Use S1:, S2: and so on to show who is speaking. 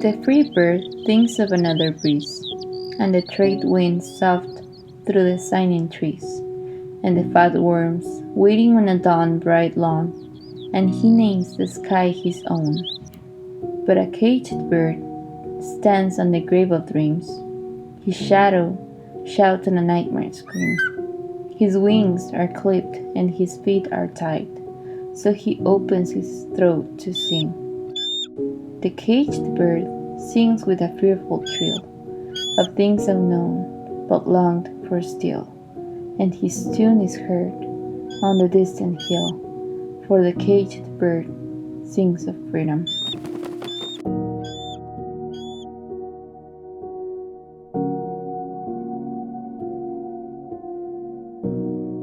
S1: The free bird thinks of another breeze, and the trade winds soft through the sighing trees, and the fat worms waiting on a dawn bright lawn, and he names the sky his own. But a caged bird stands on the grave of dreams, his shadow shouts on a nightmare scream. His wings are clipped and his feet are tied, so he opens his throat to sing. The caged bird sings with a fearful thrill of things unknown but longed for still, and his tune is heard on the distant hill, for the caged bird sings of freedom.